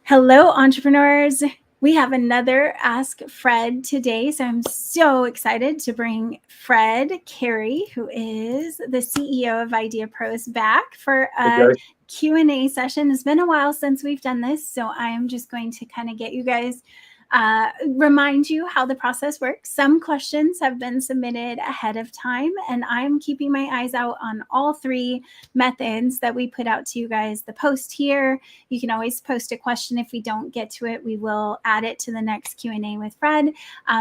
Hello, entrepreneurs. We have another Ask Fred today. So I'm so excited to bring Fred Cary, who is the CEO of IdeaPros, back for a Q&A session. It's been a while since we've done this, so I am just going to kind of get you guys remind you how the process works. Some questions have been submitted ahead of time, and I'm keeping my eyes out on all three methods that we put out to you guys. The post here, you can always post a question. If we don't get to it, we will add it to the next Q&A with Fred.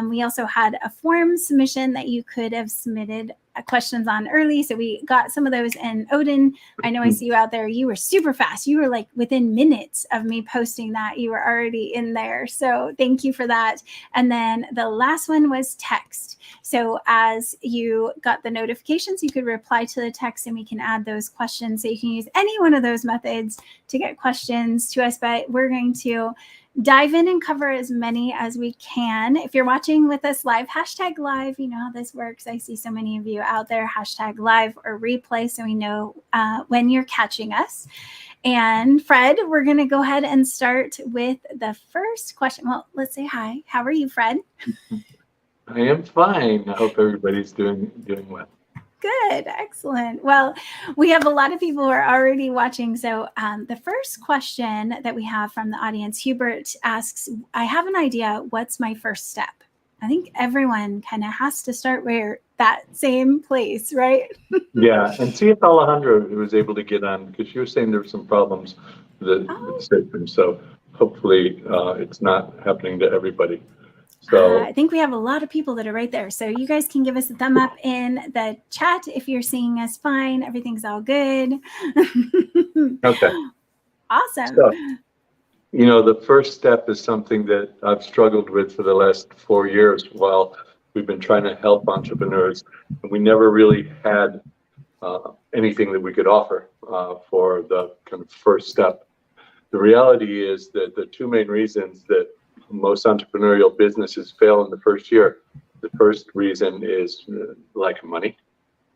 We also had a form submission that you could have submitted questions on early, so we got some of those. And Odin, I know I see you out there. You were super fast. You were like within minutes of me posting that, you were already in there, so thank you for that. And then the last one was text. So as you got the notifications, you could reply to the text and we can add those questions. So you can use any one of those methods to get questions to us, but we're going to dive in and cover as many as we can. If you're watching with us live, hashtag live, you know how this works. I see so many of you out there, hashtag live or replay, so we know when you're catching us. And Fred, we're going to go ahead and start with the first question. Well, let's say hi. How are you, Fred? I am fine. I hope everybody's doing well. Good. Excellent. Well, we have a lot of people who are already watching. So the first question that we have from the audience, Hubert asks, I have an idea. What's my first step? I think everyone kind of has to start where that same place, right? Yeah. And see if Alejandro was able to get on, because she was saying there were some problems with the system. So hopefully it's not happening to everybody. So I think we have a lot of people that are right there. So you guys can give us a thumb up in the chat if you're seeing us fine. Everything's all good. Okay. Awesome. So, you know, the first step is something that I've struggled with for the last 4 years while we've been trying to help entrepreneurs. We never really had anything that we could offer for the kind of first step. The reality is that the two main reasons that most entrepreneurial businesses fail in the first year. The first reason is lack of money,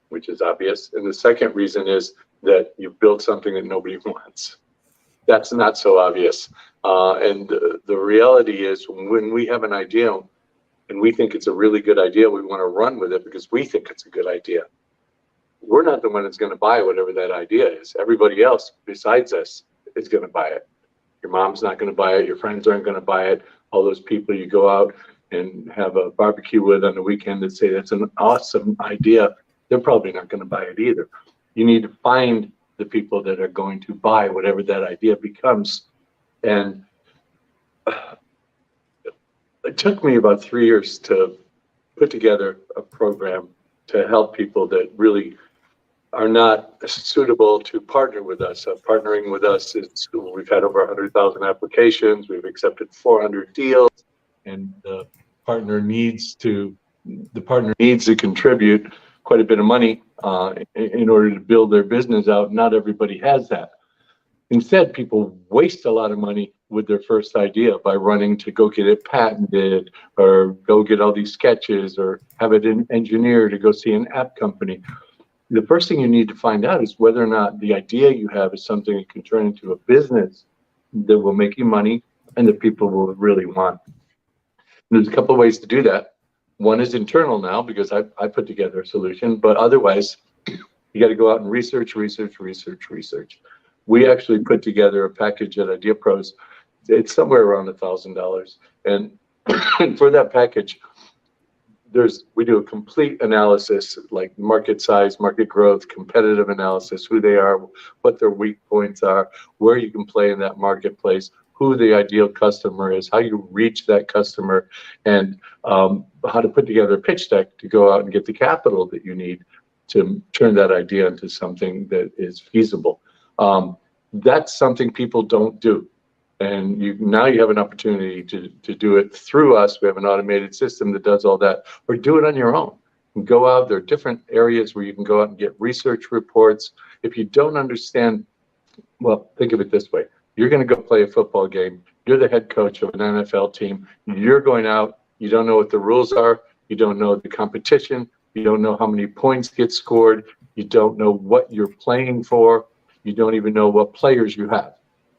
which is obvious. And the second reason is that you build something that nobody wants. That's not so obvious. And the reality is when we have an idea and we think it's a really good idea, we want to run with it because we think it's a good idea. We're not the one that's going to buy whatever that idea is. Everybody else besides us is going to buy it. Your mom's not going to buy it. Your friends aren't going to buy it. All those people you go out and have a barbecue with on the weekend that say that's an awesome idea, they're probably not going to buy it either. You need to find the people that are going to buy whatever that idea becomes. And it took me about 3 years to put together a program to help people that really are not suitable to partner with us. Partnering with us is, we've had over 100,000 applications. We've accepted 400 deals, and the partner needs to contribute quite a bit of money in order to build their business out. Not everybody has that. Instead, people waste a lot of money with their first idea by running to go get it patented or go get all these sketches or have it engineered to go see an app company. The first thing you need to find out is whether or not the idea you have is something that can turn into a business that will make you money and that people will really want. And there's a couple of ways to do that. One is internal now because I put together a solution, but otherwise you got to go out and research. We actually put together a package at IdeaPros. It's somewhere around $1,000, and for that package, we do a complete analysis, like market size, market growth, competitive analysis, who they are, what their weak points are, where you can play in that marketplace, who the ideal customer is, how you reach that customer, and how to put together a pitch deck to go out and get the capital that you need to turn that idea into something that is feasible. That's something people don't do. And now you have an opportunity to do it through us. We have an automated system that does all that, or do it on your own. And go out. There are different areas where you can go out and get research reports. If you don't understand, well, think of it this way. You're going to go play a football game. You're the head coach of an NFL team. You're going out. You don't know what the rules are. You don't know the competition. You don't know how many points get scored. You don't know what you're playing for. You don't even know what players you have.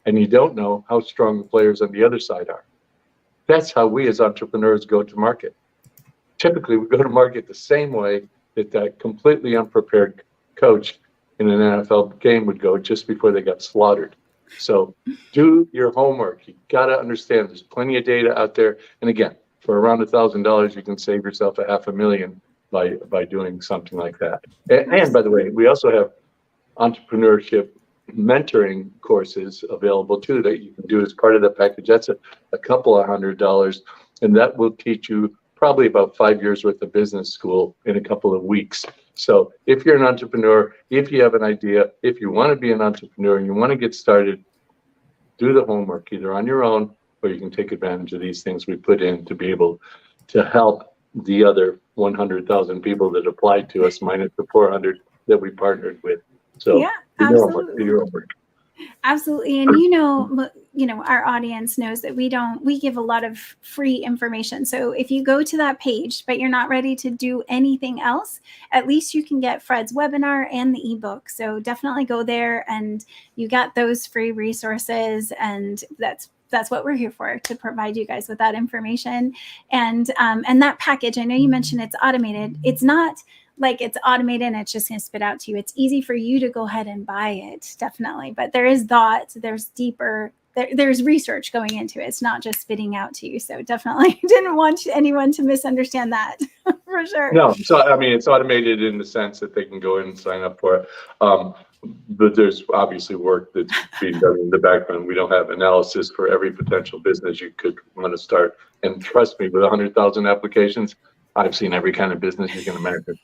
and you don't know how strong the players on the other side are. That's how we as entrepreneurs go to market. Typically, we go to market the same way that that completely unprepared coach in an NFL game would go just before they got slaughtered. So do your homework. You got to understand there's plenty of data out there. And again, for around $1,000, you can save yourself $500,000 by doing something like that. And by the way, we also have entrepreneurship mentoring courses available too that you can do as part of the package. That's a couple of $100, and that will teach you probably about 5 years worth of business school in a couple of weeks. So if you're an entrepreneur, if you have an idea, if you want to be an entrepreneur and you want to get started, do the homework either on your own, or you can take advantage of these things we put in to be able to help the other 100,000 people that applied to us, minus the 400 that we partnered with. So yeah, absolutely. Do your homework. Absolutely. And our audience knows that we give a lot of free information. So if you go to that page, but you're not ready to do anything else, at least you can get Fred's webinar and the ebook. So definitely go there and you got those free resources. And that's what we're here for, to provide you guys with that information. And that package, I know you mentioned it's automated. It's not like it's automated and it's just going to spit out to you. It's easy for you to go ahead and buy it, definitely. But there is thought, there's deeper, there's research going into it. It's not just spitting out to you. So definitely didn't want anyone to misunderstand that for sure. No, so I mean, it's automated in the sense that they can go in and sign up for it. But there's obviously work that's being done in the background. We don't have analysis for every potential business you could want to start. And trust me, with 100,000 applications, I've seen every kind of business you can imagine.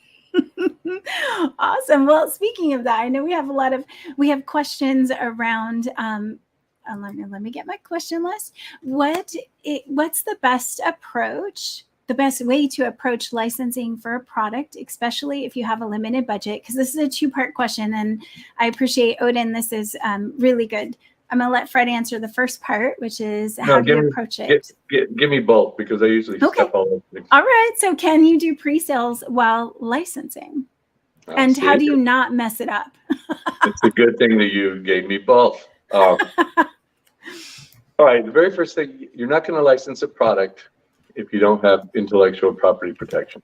Awesome. Well, speaking of that, I know we have questions around, let me get my question list. What's the best approach, the best way to approach licensing for a product, especially if you have a limited budget? Because this is a two-part question, and I appreciate, Odin, this is really good. I'm going to let Fred answer the first part, which is how do you approach it? Give me both, because I usually step all over things. All right. So can you do pre-sales while licensing? And how do you not mess it up? It's a good thing that you gave me both. All right. The very first thing, you're not going to license a product if you don't have intellectual property protection,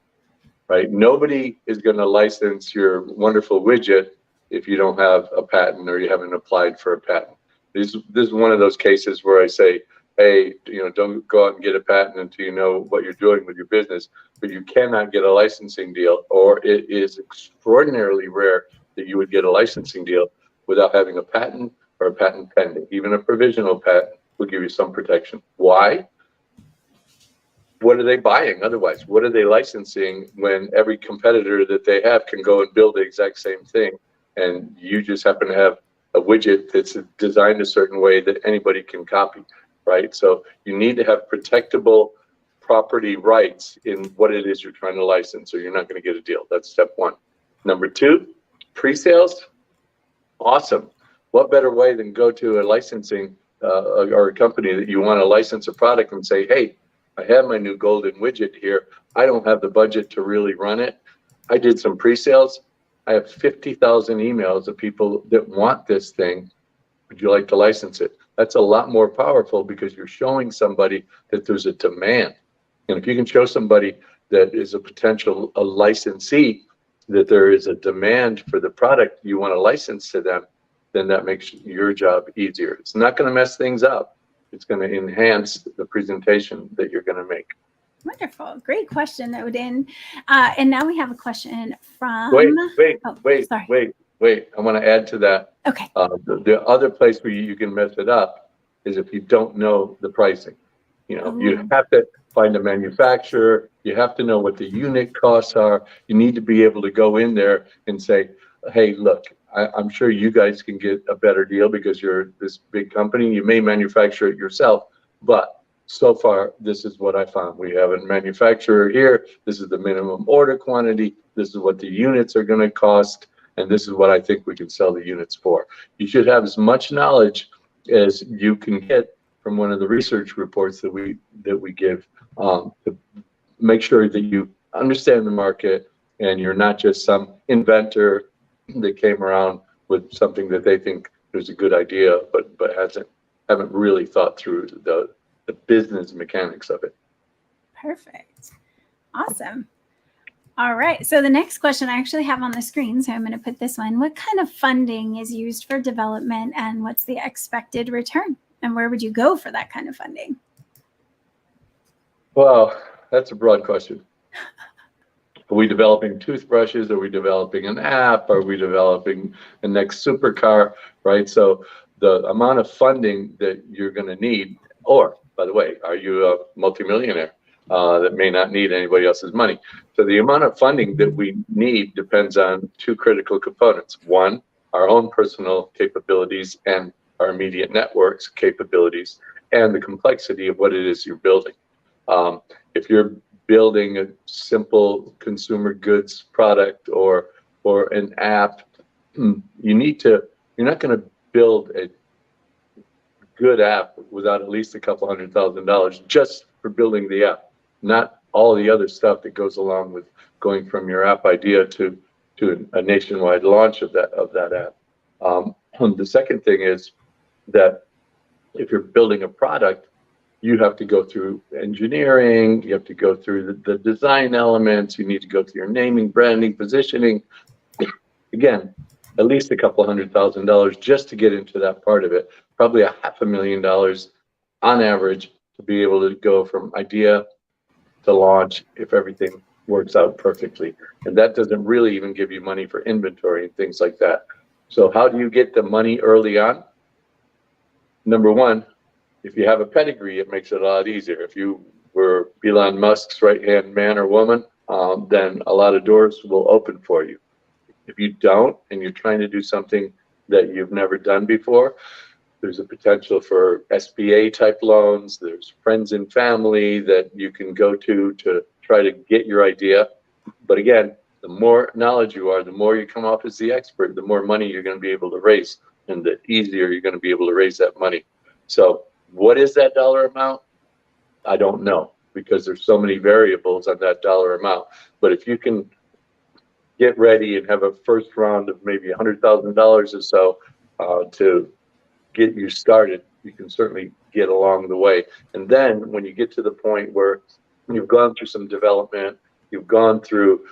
right? Nobody is going to license your wonderful widget if you don't have a patent or you haven't applied for a patent. This is one of those cases where I say, hey, don't go out and get a patent until you know what you're doing with your business, but you cannot get a licensing deal, or it is extraordinarily rare that you would get a licensing deal without having a patent or a patent pending. Even a provisional patent will give you some protection. Why? What are they buying otherwise? What are they licensing when every competitor that they have can go and build the exact same thing, and you just happen to have a widget that's designed a certain way that anybody can copy, right? So you need to have protectable property rights in what it is you're trying to license, or you're not going to get a deal. That's step one. Number two, pre-sales. Awesome. What better way than go to a licensing or a company that you want to license a product and say, hey, I have my new golden widget here. I don't have the budget to really run it. I did some pre-sales. I have 50,000 emails of people that want this thing. Would you like to license it? That's a lot more powerful, because you're showing somebody that there's a demand. And if you can show somebody that is a licensee that there is a demand for the product you want to license to them, then that makes your job easier. It's not going to mess things up. It's going to enhance the presentation that you're going to make. Wonderful. Great question, Odin. And now we have a question from... Wait. I want to add to that. Okay. The other place where you can mess it up is if you don't know the pricing. You have to find a manufacturer. You have to know what the unit costs are. You need to be able to go in there and say, hey, look, I'm sure you guys can get a better deal because you're this big company. You may manufacture it yourself, but so far, this is what I found. We have a manufacturer here. This is the minimum order quantity. This is what the units are going to cost. And this is what I think we can sell the units for. You should have as much knowledge as you can get from one of the research reports that we give to make sure that you understand the market and you're not just some inventor that came around with something that they think is a good idea, but hasn't haven't really thought through the business mechanics of it. Perfect. Awesome. All right. So the next question I actually have on the screen, so I'm going to put this one. What kind of funding is used for development, and what's the expected return? And where would you go for that kind of funding? Well, that's a broad question. Are we developing toothbrushes? Are we developing an app? Are we developing the next supercar? Right. So the amount of funding that you're going to need, or by the way, are you a multimillionaire that may not need anybody else's money? So the amount of funding that we need depends on two critical components. One, our own personal capabilities and our immediate network's capabilities, and the complexity of what it is you're building. If you're building a simple consumer goods product or an app, you're not going to build a good app without at least a couple $100,000 just for building the app, not all the other stuff that goes along with going from your app idea to a nationwide launch of that app. The second thing is that if you're building a product, you have to go through engineering, you have to go through the design elements, you need to go through your naming, branding, positioning. Again, at least a couple $100,000 just to get into that part of it, probably $500,000 on average to be able to go from idea to launch if everything works out perfectly. And that doesn't really even give you money for inventory and things like that. So how do you get the money early on? Number one, if you have a pedigree, it makes it a lot easier. If you were Elon Musk's right-hand man or woman, then a lot of doors will open for you. If you don't, and you're trying to do something that you've never done before, there's a potential for SBA type loans. There's friends and family that you can go to try to get your idea. But again, the more knowledge you are, the more you come off as the expert, the more money you're going to be able to raise, and the easier you're going to be able to raise that money. So what is that dollar amount? I don't know, because there's so many variables on that dollar amount. But if you can get ready and have a first round of maybe $100,000 or so to get you started, you can certainly get along the way. And then when you get to the point where you've gone through some development, you've gone through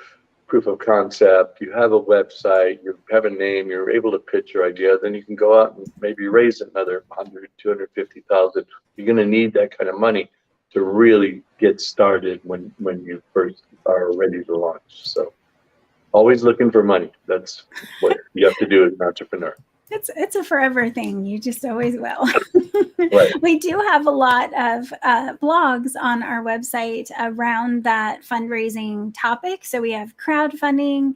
proof of concept, you have a website, you have a name, you're able to pitch your idea, then you can go out and maybe raise another 100, 250,000. You're going to need that kind of money to really get started when you first are ready to launch. So always looking for money. That's what you have to do as an entrepreneur. It's a forever thing. You just always will. Right. We do have a lot of blogs on our website around that fundraising topic. So we have crowdfunding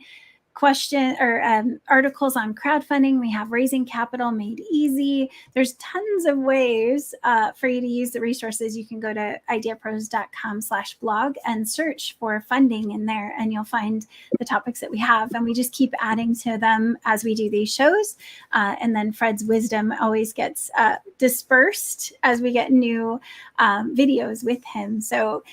articles on crowdfunding. We have raising capital made easy. There's tons of ways for you to use the resources. You can go to IdeaPros.com/blog and search for funding in there, and you'll find the topics that we have. And we just keep adding to them as we do these shows. And then Fred's wisdom always gets dispersed as we get new videos with him. So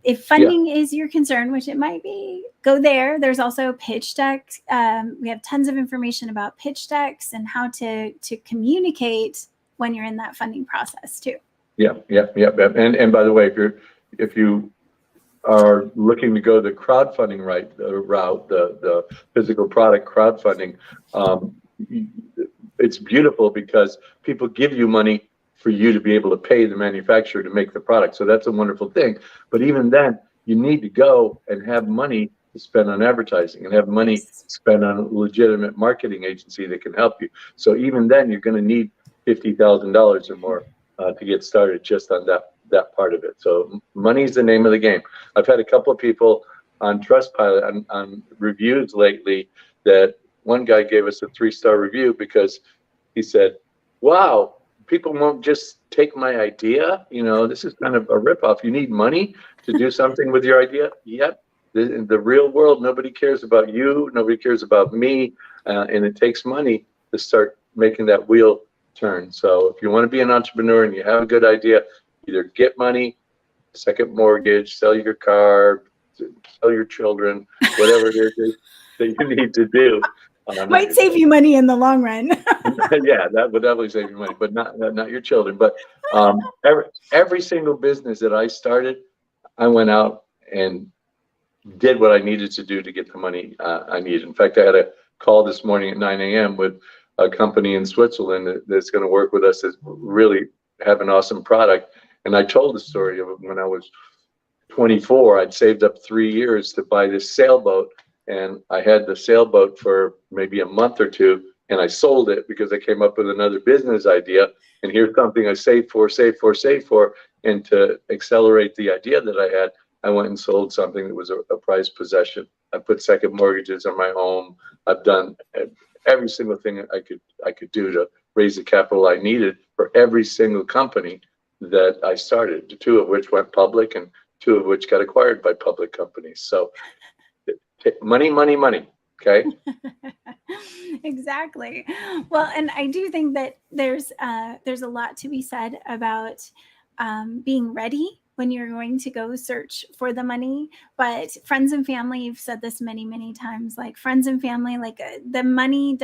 if funding is your concern, which it might be, go there. There's also pitch decks. We have tons of information about pitch decks and how to communicate when you're in that funding process too. Yeah. And by the way, if you are looking to go the crowdfunding route, the physical product crowdfunding, it's beautiful because people give you money for you to be able to pay the manufacturer to make the product. So that's a wonderful thing. But even then, you need to go and have money to spend on advertising and have money spent on a legitimate marketing agency that can help you. So even then, you're going to need $50,000 or more to get started just on that part of it. So money's the name of the game. I've had a couple of people on Trustpilot on reviews lately that one guy gave us a 3-star review because he said, wow, people won't just take my idea. This is kind of a ripoff. You need money to do something with your idea. Yep. In the real world, nobody cares about you. Nobody cares about me. And it takes money to start making that wheel turn. So if you want to be an entrepreneur and you have a good idea, either get money, second mortgage, sell your car, sell your children, whatever it is that you need to do. Might save you money in the long run. Yeah, that would definitely save you money, but not your children. But every single business that I started, I went out and did what I needed to do to get the money I needed. In fact, I had a call this morning at 9 a.m. with a company in Switzerland that's going to work with us, that really have an awesome product. And I told the story of when I was 24, I'd saved up 3 years to buy this sailboat, and I had the sailboat for maybe a month or two, and I sold it because I came up with another business idea. And here's something I saved for, and to accelerate the idea that I had, I went and sold something that was a prized possession. I put second mortgages on my home. I've done every single thing I could do to raise the capital I needed for every single company that I started, two of which went public and two of which got acquired by public companies. So money, money, money. Okay. Exactly. Well, and I do think that there's a lot to be said about being ready when you're going to go search for the money. But friends and family, you've said this many, many times, like friends and family, like the money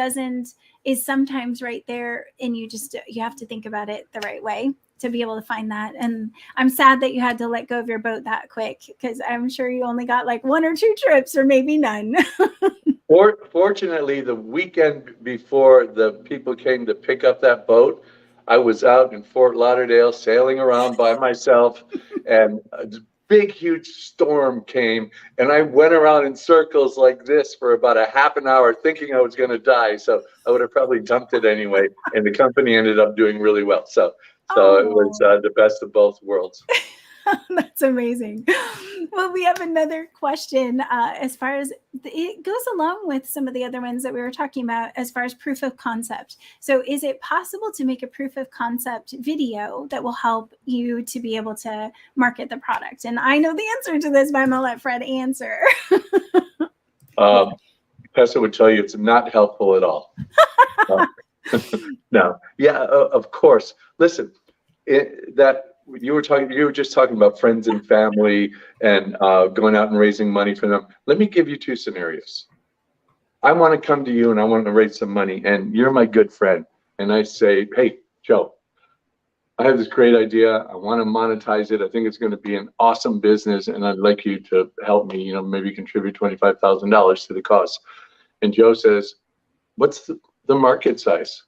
is sometimes right there, and you have to think about it the right way to be able to find that. And I'm sad that you had to let go of your boat that quick, because I'm sure you only got like 1 or 2 trips, or maybe none. Fortunately, the weekend before the people came to pick up that boat, I was out in Fort Lauderdale sailing around by myself, and a big, huge storm came, and I went around in circles like this for about a half an hour thinking I was going to die. So I would have probably dumped it anyway, and the company ended up doing really well. So it was the best of both worlds. That's amazing. Well, we have another question as far as it goes along with some of the other ones that we were talking about as far as proof of concept. So is it possible to make a proof of concept video that will help you to be able to market the product? And I know the answer to this, but I'm going to let Fred answer. Tessa would tell you it's not helpful at all. No. Yeah, of course. Listen, you were just talking about friends and family and going out and raising money for them. Let me give you 2 scenarios. I want to come to you and I want to raise some money, and you're my good friend. And I say, hey, Joe, I have this great idea. I want to monetize it. I think it's going to be an awesome business, and I'd like you to help me, maybe contribute $25,000 to the cause. And Joe says, what's the market size?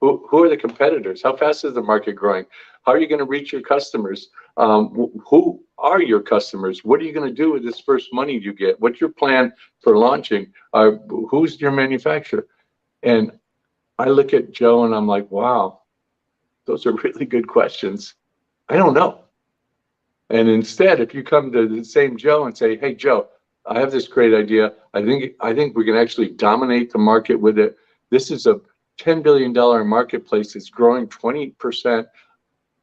Who are the competitors? How fast is the market growing? How are you going to reach your customers? Who are your customers? What are you going to do with this first money you get? What's your plan for launching? Who's your manufacturer? And I look at Joe and I'm like, wow, those are really good questions. I don't know. And instead, if you come to the same Joe and say, hey, Joe, I have this great idea. I think we can actually dominate the market with it. This is a $10 billion marketplace. It's growing 20%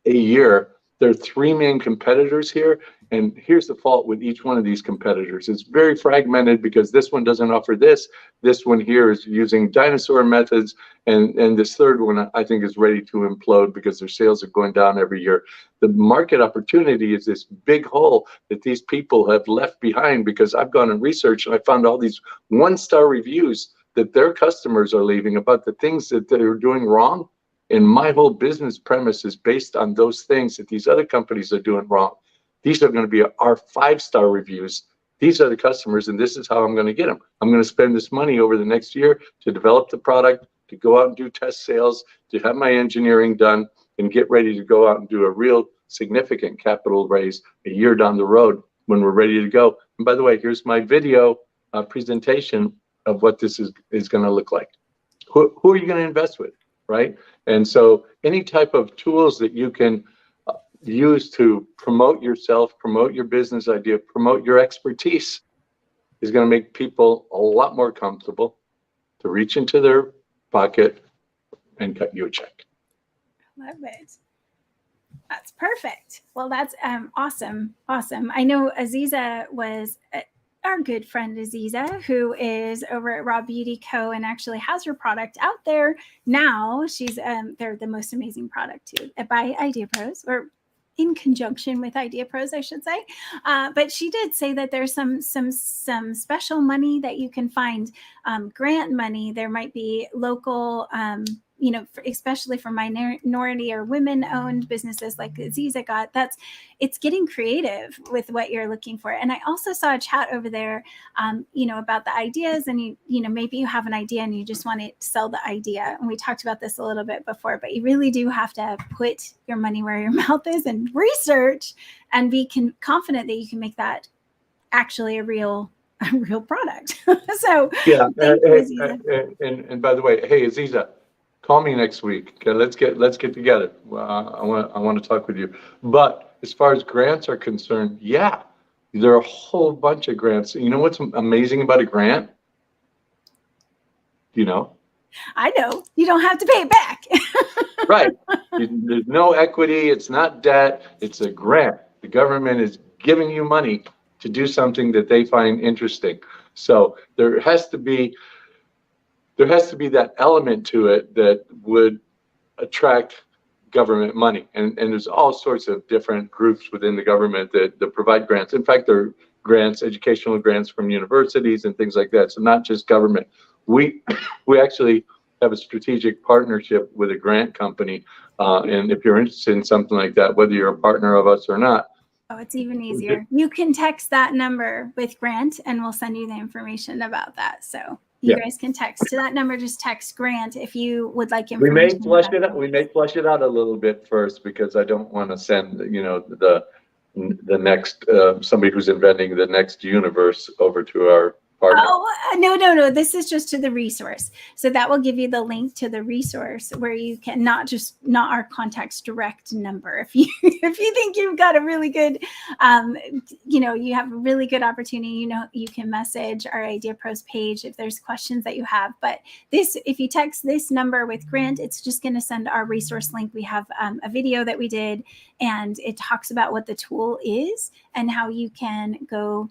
a year. There are 3 main competitors here, and here's the fault with each one of these competitors. It's very fragmented because this one doesn't offer this. This one here is using dinosaur methods, and this third one I think is ready to implode because their sales are going down every year. The market opportunity is this big hole that these people have left behind, because I've gone and researched and I found all these 1-star reviews that their customers are leaving about the things that they're doing wrong. And my whole business premise is based on those things that these other companies are doing wrong. These are going to be our 5-star reviews. These are the customers, and this is how I'm going to get them. I'm going to spend this money over the next year to develop the product, to go out and do test sales, to have my engineering done, and get ready to go out and do a real significant capital raise a year down the road when we're ready to go. And by the way, here's my video presentation of what this is going to look like. Who are you going to invest with, right? And so any type of tools that you can use to promote yourself, promote your business idea, promote your expertise is going to make people a lot more comfortable to reach into their pocket and cut you a check. Love it. That's perfect. Well, that's awesome. I know Aziza was our good friend Aziza, who is over at Raw Beauty Co. and actually has her product out there now. She's they're the most amazing product too by IdeaPros, or in conjunction with IdeaPros, I should say. But she did say that there's some special money that you can find, grant money. There might be local, especially for minority or women-owned businesses like Aziza got. It's getting creative with what you're looking for. And I also saw a chat over there, about the ideas, and maybe you have an idea and you just want to sell the idea. And we talked about this a little bit before, but you really do have to put your money where your mouth is and research and be confident that you can make that actually a real product. So Yeah. thank you, Aziza. And by the way, hey, Aziza, call me next week. Okay, let's get together. I want to talk with you. But as far as grants are concerned, yeah, there are a whole bunch of grants. You know what's amazing about a grant? You know? I know. You don't have to pay it back. Right. There's no equity. It's not debt. It's a grant. The government is giving you money to do something that they find interesting. So there has to be that element to it that would attract government money. And there's all sorts of different groups within the government that provide grants. In fact, there are grants, educational grants from universities and things like that. So not just government. We actually have a strategic partnership with a grant company. And if you're interested in something like that, whether you're a partner of us or not. Oh, it's even easier. You can text that number with Grant and we'll send you the information about that. So you guys can text to that number. Just text Grant if you would like information. We may flush it out. We may flush it out a little bit first because I don't want to send, the next somebody who's inventing the next universe over to our partner. Oh, no. This is just to the resource. So that will give you the link to the resource where you can not our contact's direct number. If you think you've got a really good, you have a really good opportunity, you can message our IdeaPros page if there's questions that you have. But if you text this number with Grant, it's just going to send our resource link. We have a video that we did, and it talks about what the tool is and how you can go.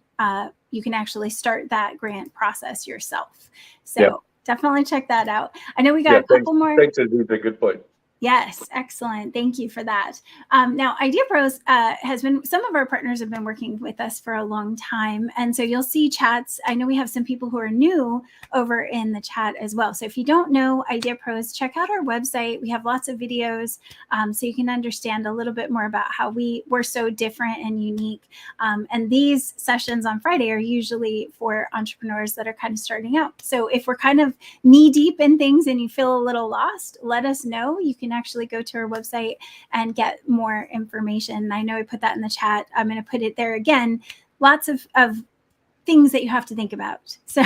You can actually start that grant process yourself. So definitely check that out. I know we got a couple more. Thanks, Aziza. Good point. Yes, excellent. Thank you for that. Now, IdeaPros some of our partners have been working with us for a long time. And so you'll see chats. I know we have some people who are new over in the chat as well. So if you don't know IdeaPros, check out our website. We have lots of videos so you can understand a little bit more about how we're so different and unique. And these sessions on Friday are usually for entrepreneurs that are kind of starting out. So if we're kind of knee deep in things and you feel a little lost, let us know. You can actually go to our website and get more information. I know I put that in the chat. I'm going to put it there again. Lots of things that you have to think about. So,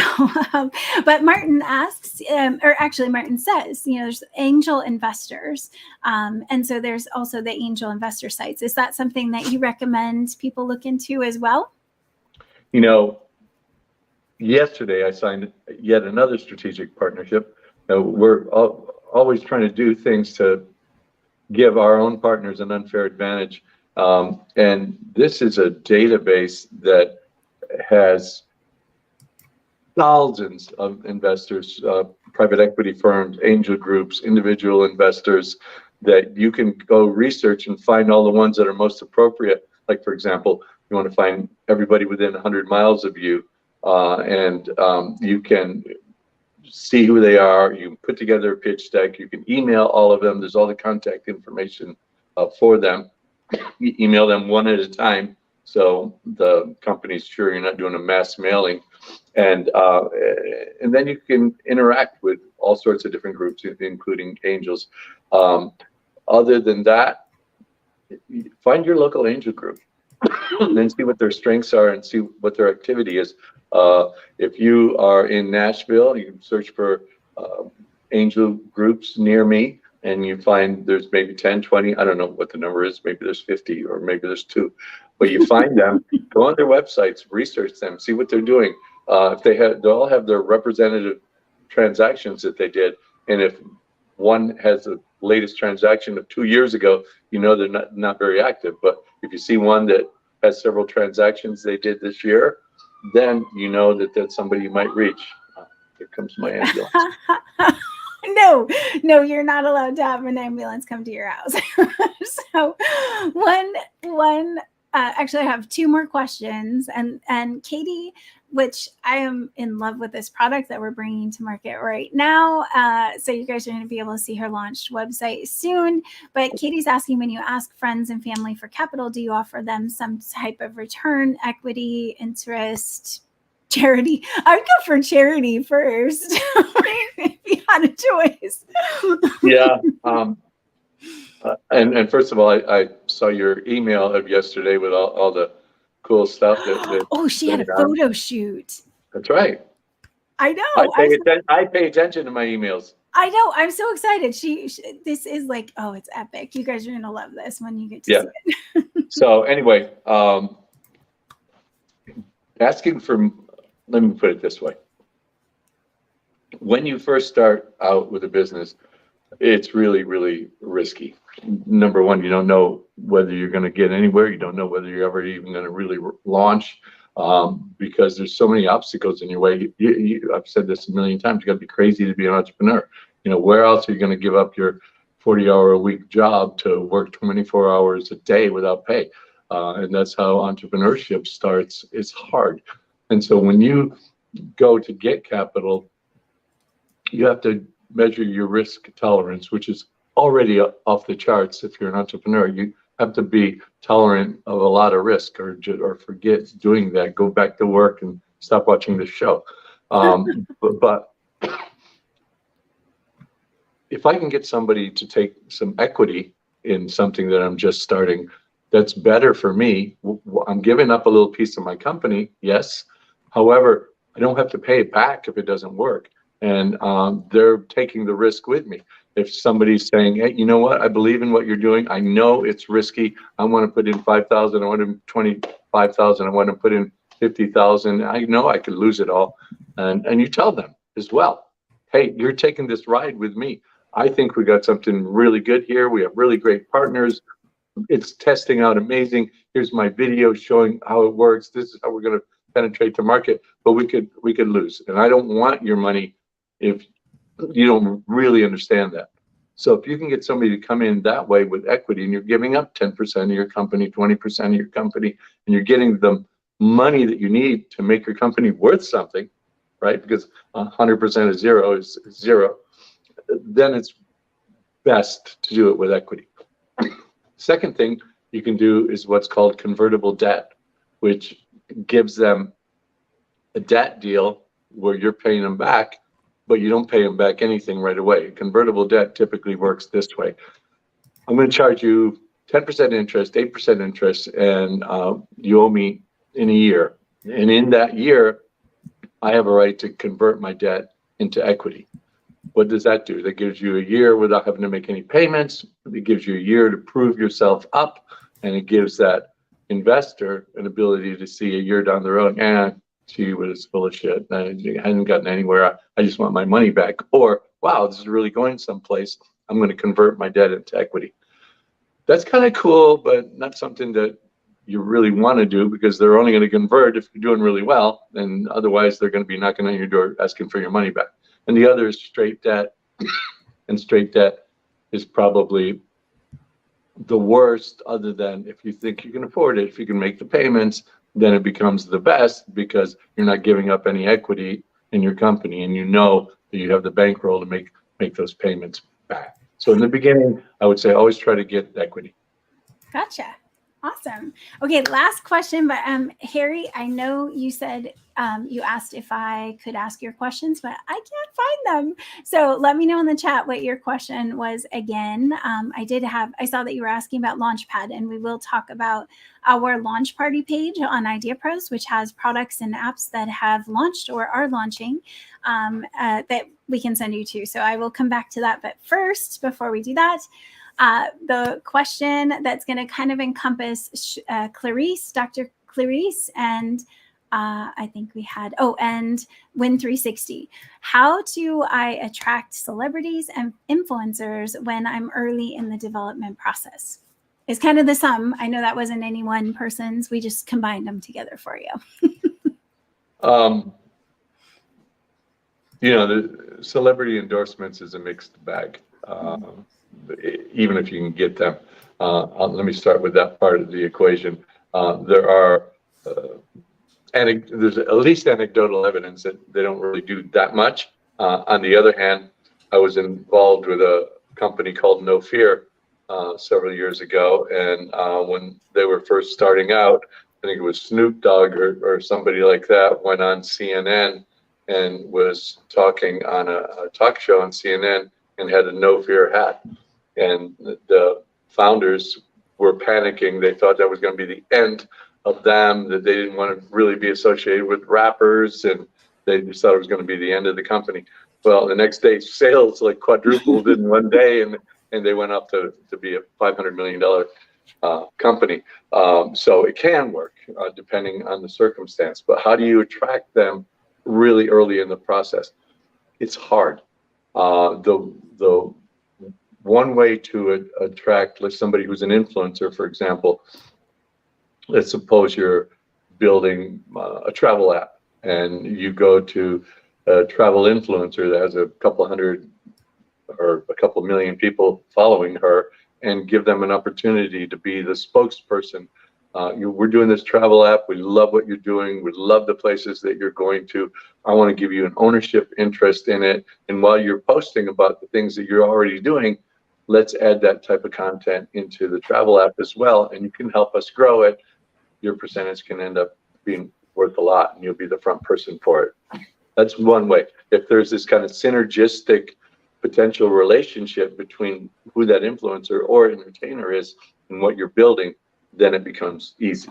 but Martin asks, or actually Martin says, there's angel investors. And so there's also the angel investor sites. Is that something that you recommend people look into as well? Yesterday I signed yet another strategic partnership. We're always trying to do things to give our own partners an unfair advantage. And this is a database that has thousands of investors, private equity firms, angel groups, individual investors that you can go research and find all the ones that are most appropriate. Like, for example, you want to find everybody within 100 miles of you, and you can see who they are. You can put together a pitch deck. You can email all of them. There's all the contact information for them. You email them one at a time, so the company's sure you're not doing a mass mailing. And then you can interact with all sorts of different groups, including angels. Other than that, find your local angel group and then see what their strengths are and see what their activity is. If you are in Nashville, you can search for angel groups near me, and you find there's maybe 10, 20, I don't know what the number is, maybe there's 50 or maybe there's 2. But you find them, go on their websites, research them, see what they're doing. If they'll all have their representative transactions that they did, and if one has the latest transaction of 2 years ago, they're not very active. But if you see one that has several transactions they did this year, then you know that that's somebody you might reach. Here comes my ambulance. No, you're not allowed to have an ambulance come to your house. So one actually I have two more questions, and Katie, which I am in love with this product that we're bringing to market right now. So you guys are going to be able to see her launched website soon. But Katie's asking, when you ask friends and family for capital, do you offer them some type of return, equity, interest, charity? I'd go for charity first if you had a choice. Yeah. And first of all, I saw your email of yesterday with all the cool stuff that's Oh, she had a going on. photo shoot. That's right. I know. I pay attention to my emails. I know. I'm so excited. This is like, oh, it's epic. You guys are gonna love this when you get to Yeah. see it. So anyway, asking for, let me put it this way. When you first start out with a business, it's really, really risky. Number one, you don't know whether you're going to get anywhere. You don't know whether you're ever even going to really launch, because there's so many obstacles in your way. I've said this a million times. You got to be crazy to be an entrepreneur. You know, where else are you going to give up your 40-hour-a-week job to work 24 hours a day without pay? And that's how entrepreneurship starts. It's hard. And so when you go to get capital, you have to measure your risk tolerance, which is already off the charts. If you're an entrepreneur, you have to be tolerant of a lot of risk, or forget doing that. Go back to work and stop watching the show. But if I can get somebody to take some equity in something that I'm just starting, that's better for me. I'm giving up a little piece of my company, yes. However, I don't have to pay it back if it doesn't work. And they're taking the risk with me. If somebody's saying, hey, you know what, I believe in what you're doing. I know it's risky. I want to put in 5,000. I want to 25,000. I want to put in 50,000. I know I could lose it all. And you tell them as well, hey, you're taking this ride with me. I think we got something really good here. We have really great partners. It's testing out amazing. Here's my video showing how it works. This is how we're going to penetrate the market. But we could lose. And I don't want your money if you don't really understand that. So if you can get somebody to come in that way with equity, and you're giving up 10% of your company, 20% of your company, and you're getting them money that you need to make your company worth something, right? Because 100% of zero is zero. Then it's best to do it with equity. Second thing you can do is what's called convertible debt, which gives them a debt deal where you're paying them back, but you don't pay them back anything right away. Convertible debt typically works this way. I'm going to charge you 10% interest, 8% interest, and you owe me in a year. And in that year, I have a right to convert my debt into equity. What does that do? That gives you a year without having to make any payments. It gives you a year to prove yourself up, and it gives that investor an ability to see a year down the road, gee, was full of shit. I hadn't gotten anywhere. I just want my money back. Or, wow, this is really going someplace. I'm going to convert my debt into equity. That's kind of cool, but not something that you really want to do, because they're only going to convert if you're doing really well. And otherwise, they're going to be knocking on your door asking for your money back. And the other is straight debt. And straight debt is probably the worst, other than if you think you can afford it, if you can make the payments, then it becomes the best, because you're not giving up any equity in your company, and you know that you have the bankroll to make those payments back. So in the beginning, I would say always try to get equity. Gotcha. Awesome. Okay, last question, but Harry, I know you said you asked if I could ask your questions, but I can't find them. So let me know in the chat what your question was again. I saw that you were asking about Launchpad, and we will talk about our launch party page on IdeaPros, which has products and apps that have launched or are launching that we can send you to. So I will come back to that. But first, before we do that, the question that's going to kind of encompass Clarice, Dr. Clarice, and I think we had, and Win360. How do I attract celebrities and influencers when I'm early in the development process? It's kind of the sum. I know that wasn't any one person's. We just combined them together for you. celebrity endorsements is a mixed bag, even if you can get them. Let me start with that part of the equation. There are there's at least anecdotal evidence that they don't really do that much. On the other hand, I was involved with a company called No Fear several years ago, and when they were first starting out, I think it was Snoop Dogg or somebody like that went on CNN and was talking on a talk show on CNN and had a No Fear hat. And the founders were panicking. They thought that was going to be the end of them, that they didn't want to really be associated with rappers, and they just thought it was going to be the end of the company. Well, the next day, sales like quadrupled in one day, and they went up to be a $500 million company. So it can work depending on the circumstance. But how do you attract them really early in the process? It's hard. The one way to attract somebody who's an influencer, for example, let's suppose you're building a travel app and you go to a travel influencer that has a couple hundred or a couple million people following her and give them an opportunity to be the spokesperson. We're doing this travel app. We love what you're doing. We love the places that you're going to. I want to give you an ownership interest in it. And while you're posting about the things that you're already doing, let's add that type of content into the travel app as well. And you can help us grow it. Your percentage can end up being worth a lot, and you'll be the front person for it. That's one way. If there's this kind of synergistic potential relationship between who that influencer or entertainer is and what you're building, then it becomes easy.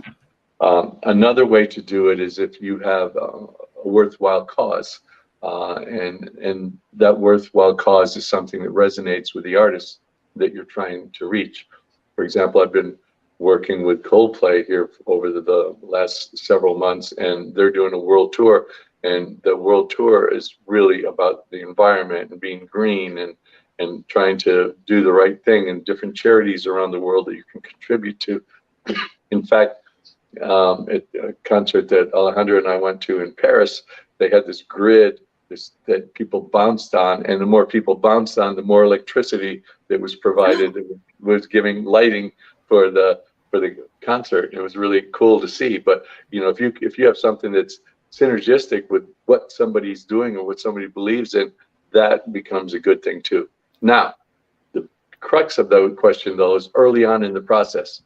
Another way to do it is if you have a worthwhile cause, and that worthwhile cause is something that resonates with the artist that you're trying to reach. For example, I've been working with Coldplay here over the last several months, and they're doing a world tour. And the world tour is really about the environment and being green and trying to do the right thing, and different charities around the world that you can contribute to. In fact, at a concert that Alejandro and I went to in Paris, they had this grid that people bounced on, and the more people bounced on, the more electricity that was provided. It was giving lighting for the concert. It was really cool to see. But you know, if you have something that's synergistic with what somebody's doing or what somebody believes in, that becomes a good thing too. Now, the crux of the question though is early on in the process.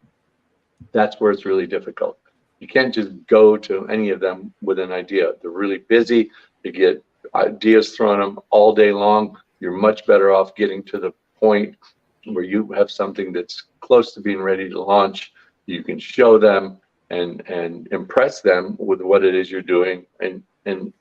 That's where it's really difficult. You can't just go to any of them with an idea. They're really busy. They get ideas thrown at them all day long. You're much better off getting to the point where you have something that's close to being ready to launch. You can show them and impress them with what it is you're doing, and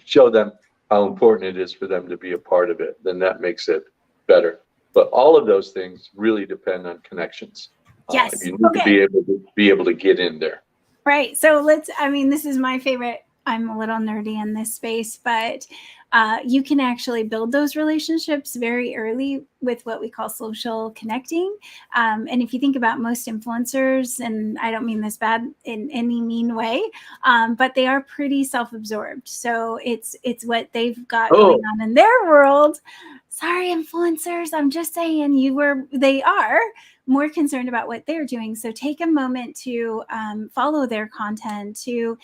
show them how important it is for them to be a part of it. Then that makes it better. But all of those things really depend on connections. Yes. You need to be able to get in there. Right. So this is my favorite. I'm a little nerdy in this space, but you can actually build those relationships very early with what we call social connecting. And if you think about most influencers, and I don't mean this bad in any mean way, but they are pretty self-absorbed. So it's what they've got going on in their world. Sorry, influencers. I'm just saying they are more concerned about what they're doing. So take a moment to follow their content, to,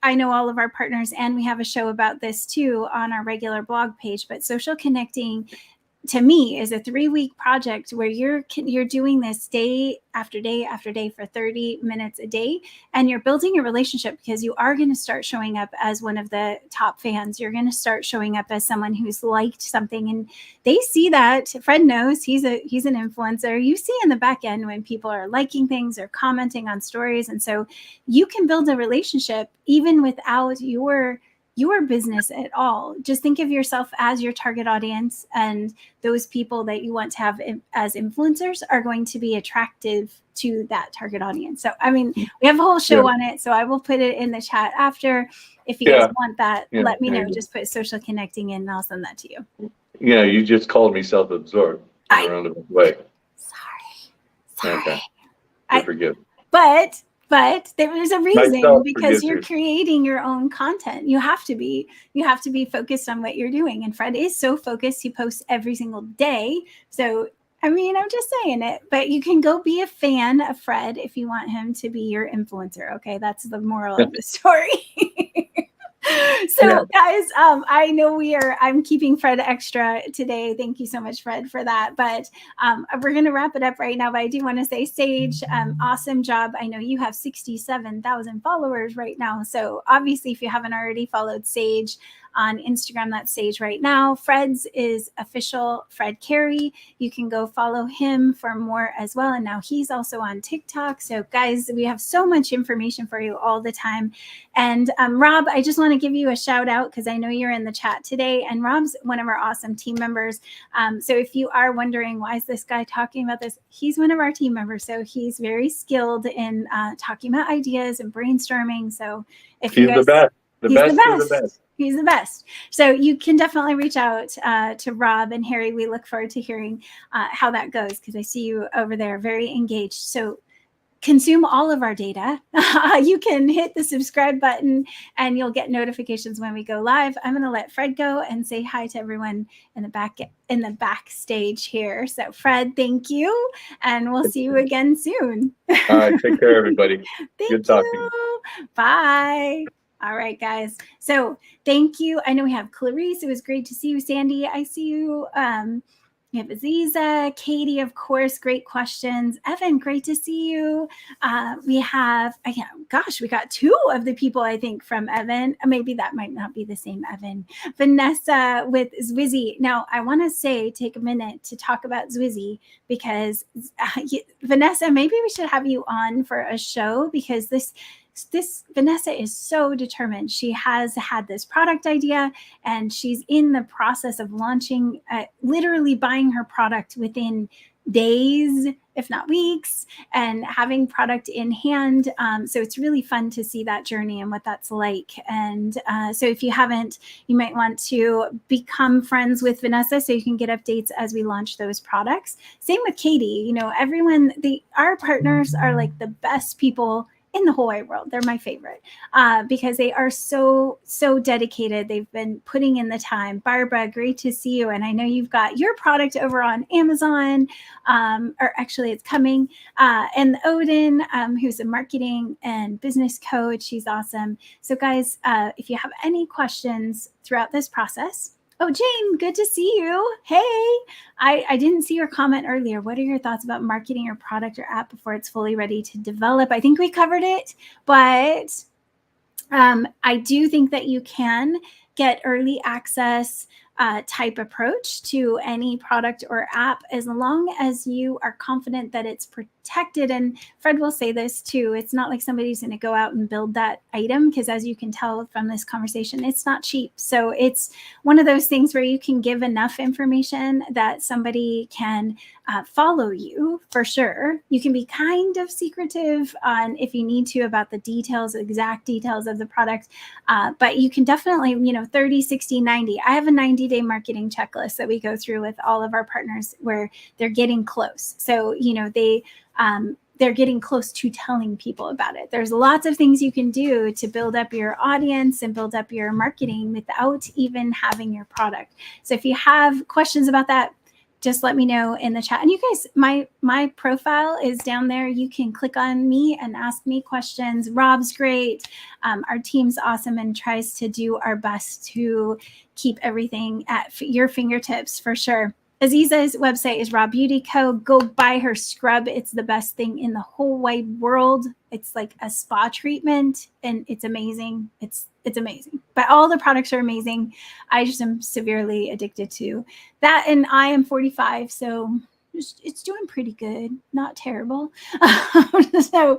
I know all of our partners, and we have a show about this too on our regular blog page, but social connecting to me is a 3-week project where you're doing this day after day after day for 30 minutes a day, and you're building a relationship, because you are going to start showing up as one of the top fans. You're going to start showing up as someone who's liked something, and they see that. Fred knows he's an influencer. You see in the back end when people are liking things or commenting on stories, and so you can build a relationship even without your business at all. Just think of yourself as your target audience, and those people that you want to have as influencers are going to be attractive to that target audience. So, we have a whole show on it, so I will put it in the chat after. If you guys want that, let me know. Just put social connecting in and I'll send that to you. Yeah, you just called me self-absorbed in a roundabout way. Sorry. Okay. I forgive. But But there's a reason, Myself because you're producers. creating your own content. You have to be focused on what you're doing. And Fred is so focused. He posts every single day. So, I mean, I'm just saying it, but you can go be a fan of Fred if you want him to be your influencer. Okay. That's the moral of the story. So Yeah. guys, I know I'm keeping Fred extra today. Thank you so much, Fred, for that. But we're going to wrap it up right now. But I do want to say, Sage, awesome job. I know you have 67,000 followers right now. So obviously, if you haven't already followed Sage on Instagram, that's Sage right now. Fred's is official Fred Cary. You can go follow him for more as well. And now he's also on TikTok. So guys, we have so much information for you all the time. And Rob, I just want to give you a shout out because I know you're in the chat today. And Rob's one of our awesome team members. So if you are wondering, why is this guy talking about this? He's one of our team members. So he's very skilled in talking about ideas and brainstorming. So if He's you guys, the best. he's the Of the best. He's the best. So you can definitely reach out to Rob and Harry. We look forward to hearing how that goes because I see you over there very engaged. So consume all of our data. You can hit the subscribe button and you'll get notifications when we go live. I'm going to let Fred go and say hi to everyone in the backstage here. So Fred, thank you. And we'll see you again soon. All right. Take care, everybody. Thank Good talking. you. Bye. All right, guys. So thank you. I know we have Clarice. It was great to see you. Sandy, I see you. We have Aziza, Katie, of course, great questions. Evan, great to see you. We have, we got two of the people, I think, from Evan. Maybe that might not be the same Evan. Vanessa with Zwizzy. Now, I want to take a minute to talk about Zwizzy because Vanessa, maybe we should have you on for a show because this Vanessa is so determined. She has had this product idea and she's in the process of launching, literally buying her product within days, if not weeks, and having product in hand. So it's really fun to see that journey and what that's like. And so if you haven't, you might want to become friends with Vanessa so you can get updates as we launch those products. Same with Katie. You know, our partners are like the best people in the whole wide world. They're my favorite because they are so dedicated. They've been putting in the time. Barbara, great to see you. And I know you've got your product over on Amazon, or actually it's coming. And Odin, who's a marketing and business coach, she's awesome. So guys, if you have any questions throughout this process, oh, Jane, good to see you. Hey, I didn't see your comment earlier. What are your thoughts about marketing your product or app before it's fully ready to develop? I think we covered it, but I do think that you can get early access type approach to any product or app as long as you are confident that it's protected. And Fred will say this too. It's not like somebody's going to go out and build that item because as you can tell from this conversation, it's not cheap. So it's one of those things where you can give enough information that somebody can follow you for sure. You can be kind of secretive on if you need to about the details, exact details of the product. But you can definitely, 30, 60, 90. I have a 90-day marketing checklist that we go through with all of our partners where they're getting close. So, they're getting close to telling people about it. There's lots of things you can do to build up your audience and build up your marketing without even having your product. So if you have questions about that, just let me know in the chat. And you guys, my profile is down there. You can click on me and ask me questions. Rob's great. Our team's awesome and tries to do our best to keep everything at your fingertips for sure. Aziza's website is Raw Beauty Co. Go buy her scrub. It's the best thing in the whole wide world. It's like a spa treatment and it's amazing. It's amazing. But all the products are amazing. I just am severely addicted to that. And I am 45, so it's doing pretty good, not terrible. So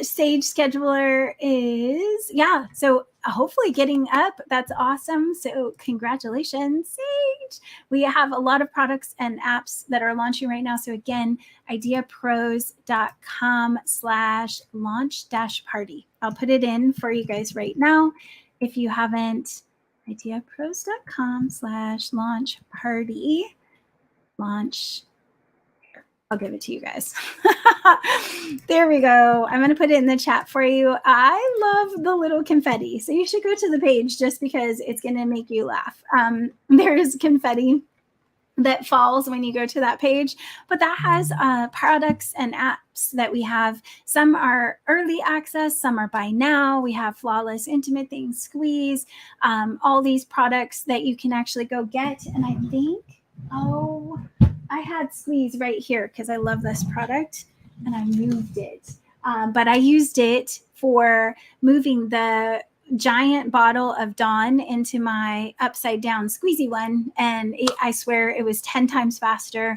Sage Scheduler is, so hopefully getting up. That's awesome. So congratulations, Sage. We have a lot of products and apps that are launching right now. So again, ideapros.com/launch-party. I'll put it in for you guys right now. If you haven't, ideapros.com/launch-party. Launch. I'll give it to you guys. There we go. I'm going to put it in the chat for you. I love the little confetti. So you should go to the page just because it's going to make you laugh. There's confetti that falls when you go to that page, but that has products and apps that we have. Some are early access, some are buy now. We have Flawless Intimate Things, Squeeze, all these products that you can actually go get. And I think, I had Squeeze right here because I love this product and I moved it. But I used it for moving the giant bottle of Dawn into my upside down squeezy one. And I swear it was 10 times faster.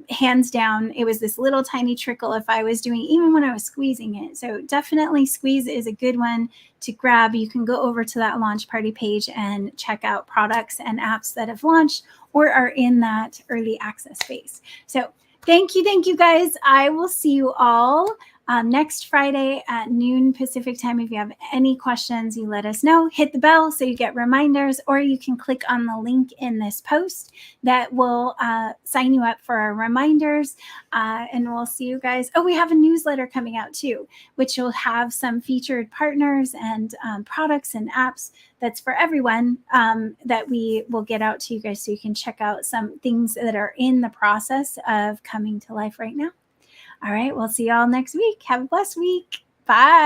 Hands down, it was this little tiny trickle if I was doing, even when I was squeezing it. So definitely Squeeze is a good one to grab. You can go over to that launch party page and check out products and apps that have launched or are in that early access phase. So thank you guys. I will see you all next Friday at noon Pacific time. If you have any questions, you let us know. Hit the bell so you get reminders, or you can click on the link in this post that will sign you up for our reminders. And we'll see you guys. Oh, we have a newsletter coming out too, which will have some featured partners and products and apps that's for everyone that we will get out to you guys so you can check out some things that are in the process of coming to life right now. All right, we'll see y'all next week. Have a blessed week. Bye.